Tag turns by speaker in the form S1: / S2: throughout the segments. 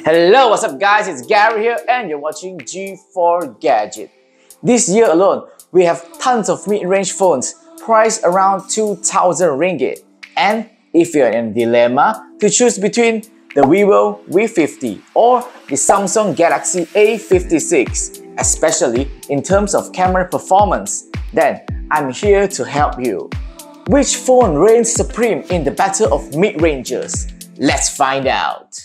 S1: Hello, what's up guys? It's Gary here and you're watching G4 Gadget. This year alone, we have tons of mid-range phones priced around 2,000 ringgit. And if you're in a dilemma to choose between the vivo V50 or the Samsung Galaxy A56, especially in terms of camera performance, then I'm here to help you. Which phone reigns supreme in the battle of mid-rangers? Let's find out.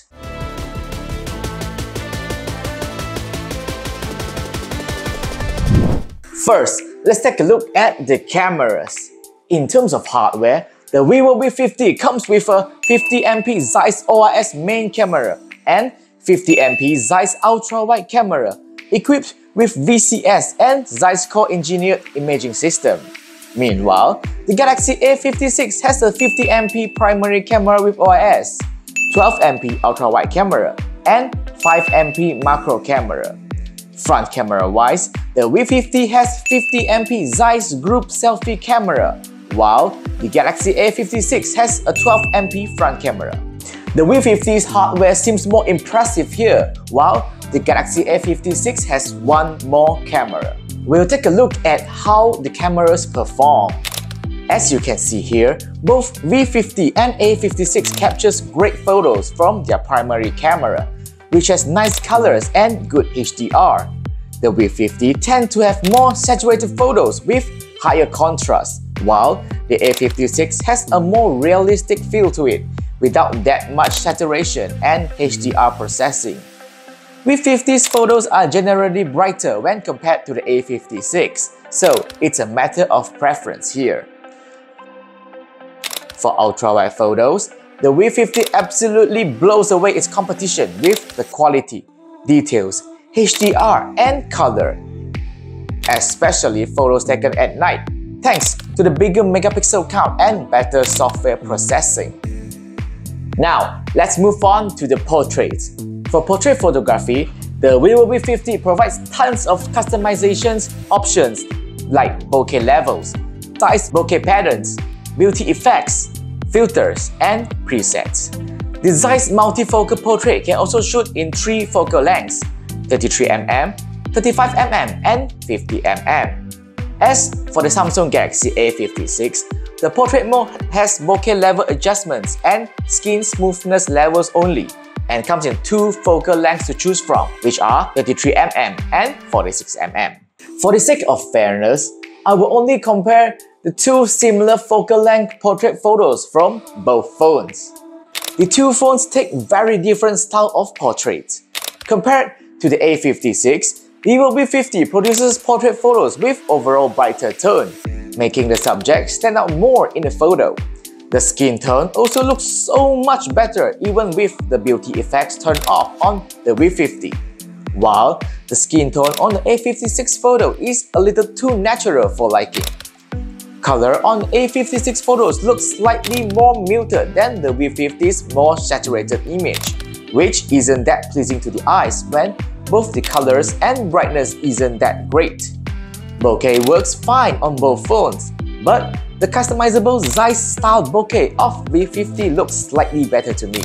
S1: First, let's take a look at the cameras. In terms of hardware, the vivo V50 comes with a 50MP Zeiss OIS main camera and 50MP Zeiss ultra-wide camera, equipped with VCS and Zeiss core-engineered imaging system. Meanwhile, the Galaxy A56 has a 50MP primary camera with OIS, 12MP ultra-wide camera, and 5MP macro camera. Front camera-wise, the V50 has 50MP Zeiss Group Selfie Camera, while the Galaxy A56 has a 12MP front camera. The V50's hardware seems more impressive here, while the Galaxy A56 has one more camera. We'll take a look at how the cameras perform. As you can see here, both V50 and A56 captures great photos from their primary camera, which has nice colors and good HDR. The V50 tend to have more saturated photos with higher contrast, while the A56 has a more realistic feel to it without that much saturation and HDR processing. V50's photos are generally brighter when compared to the A56, so it's a matter of preference here. For ultra-wide photos, the V50 absolutely blows away its competition with the quality, details, HDR and color, especially photos taken at night, thanks to the bigger megapixel count and better software processing. Now, let's move on to the portraits. For portrait photography, the vivo V50 provides tons of customizations options like bokeh levels, size bokeh patterns, beauty effects, filters, and presets. The Zeiss multifocal portrait can also shoot in 3 focal lengths: 33mm, 35mm, and 50mm. As for the Samsung Galaxy A56, the portrait mode has bokeh level adjustments and skin smoothness levels only, and comes in 2 focal lengths to choose from, which are 33mm and 46mm. For the sake of fairness, I will only compare the 2 similar focal length portrait photos from both phones. The 2 phones take very different style of portraits. Compared to the A56, vivo V50 produces portrait photos with overall brighter tone, making the subject stand out more in the photo. The skin tone also looks so much better even with the beauty effects turned off on the V50. While the skin tone on the A56 photo is a little too natural for liking. Color on A56 photos looks slightly more muted than the V50's more saturated image, which isn't that pleasing to the eyes when both the colors and brightness isn't that great. Bokeh works fine on both phones, but the customizable Zeiss-style bokeh of V50 looks slightly better to me.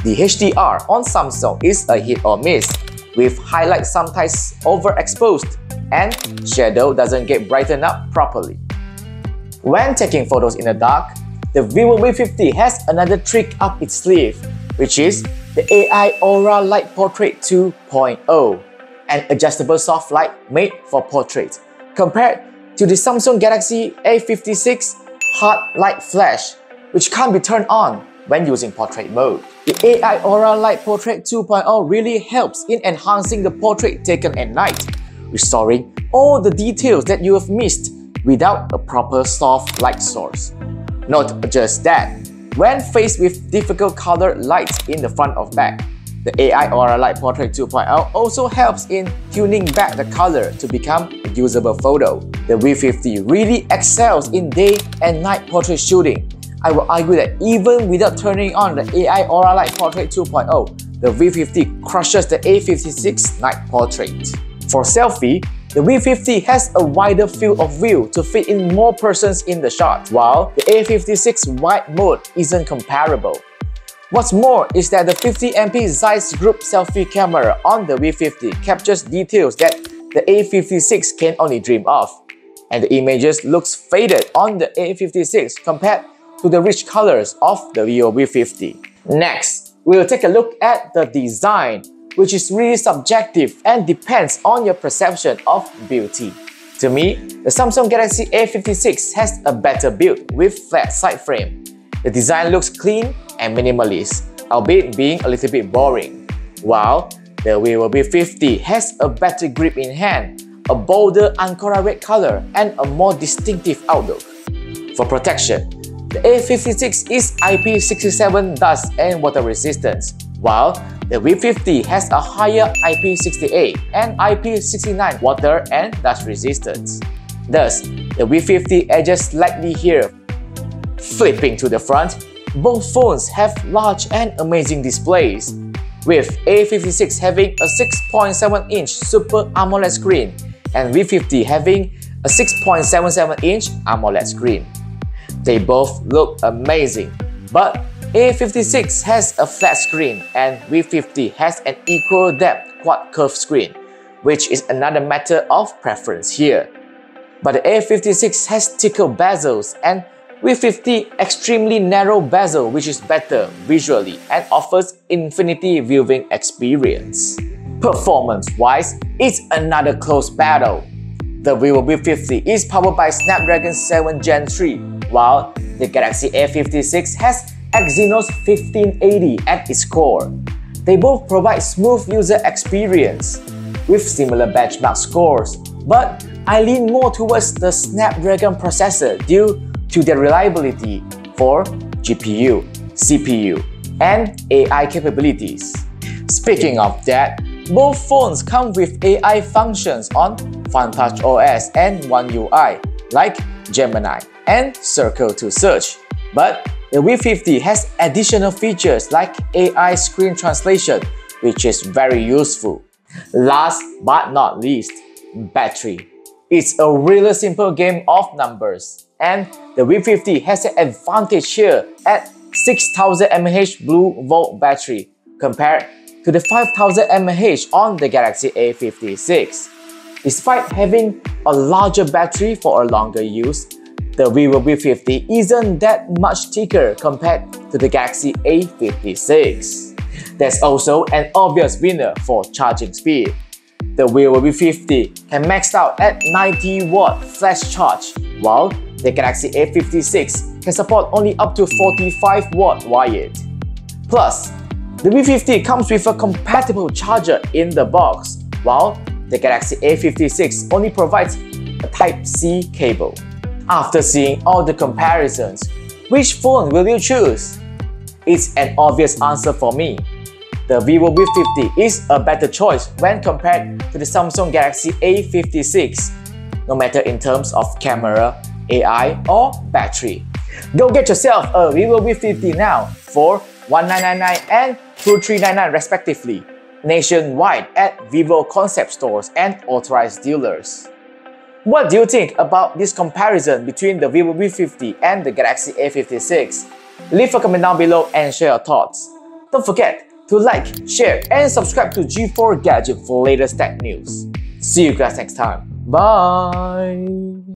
S1: The HDR on Samsung is a hit or miss, with highlight sometimes overexposed and shadow doesn't get brightened up properly. When taking photos in the dark, the vivo V50 has another trick up its sleeve, which is the AI Aura Light Portrait 2.0, an adjustable soft light made for portraits, compared to the Samsung Galaxy A56 Hard Light Flash, which can't be turned on when using portrait mode. The AI Aura Light Portrait 2.0 really helps in enhancing the portrait taken at night, restoring all the details that you have missed without a proper soft light source. Not just that, when faced with difficult colored lights in the front or back, the AI Aura Light Portrait 2.0 also helps in tuning back the color to become a usable photo. The V50 really excels in day and night portrait shooting. I will argue that even without turning on the AI Aura Light Portrait 2.0, the V50 crushes the A56 night portrait. For selfie, the V50 has a wider field of view to fit in more persons in the shot, while the A56 wide mode isn't comparable. What's more is that the 50MP Zeiss group selfie camera on the V50 captures details that the A56 can only dream of, and the images looks faded on the A56 compared to the rich colors of the vivo V50. Next, we'll take a look at the design, which is really subjective and depends on your perception of beauty. To me, the Samsung Galaxy A56 has a better build with flat side frame. The design looks clean and minimalist, albeit being a little bit boring, while the vivo V50 has a better grip in hand, a bolder Ancora red color, and a more distinctive outlook. For protection, the A56 is IP67 dust and water resistance, while the V50 has a higher IP68 and IP69 water and dust resistance. Thus, the V50 edges slightly here. Flipping to the front, both phones have large and amazing displays, with A56 having a 6.7-inch Super AMOLED screen and V50 having a 6.77-inch AMOLED screen. They both look amazing, but A56 has a flat screen and V50 has an equal depth quad curved screen, which is another matter of preference here. But the A56 has thicker bezels and V50 extremely narrow bezel, which is better visually and offers infinity viewing experience. Performance-wise, it's another close battle. The vivo V50 is powered by Snapdragon 7 Gen 3, while the Galaxy A56 has Exynos 1580 at its core. They both provide smooth user experience with similar benchmark scores, but I lean more towards the Snapdragon processor due to their reliability for GPU, CPU, and AI capabilities. Speaking of that, both phones come with AI functions on FunTouch OS and One UI, like Gemini and Circle to Search. But the V50 has additional features like AI screen translation, which is very useful. Last but not least, battery. It's a really simple game of numbers, and the V50 has an advantage here at 6000 mAh Blue Volt battery compared to the 5000 mAh on the Galaxy A56. Despite having a larger battery for a longer use, the vivo V50 isn't that much thicker compared to the Galaxy A56. There's also an obvious winner for charging speed. The vivo V50 can max out at 90W flash charge, while the Galaxy A56 can support only up to 45W wired. Plus, the V50 comes with a compatible charger in the box, while the Galaxy A56 only provides a Type-C cable. After seeing all the comparisons, which phone will you choose? It's an obvious answer for me. The vivo V50 is a better choice when compared to the Samsung Galaxy A56, no matter in terms of camera, AI, or battery. Go get yourself a vivo V50 now for $1999 and $2399 respectively, nationwide at Vivo concept stores and authorized dealers. What do you think about this comparison between the vivo V50 and the Galaxy A56? Leave a comment down below and share your thoughts. Don't forget to like, share, and subscribe to G4 Gadget for latest tech news. See you guys next time. Bye!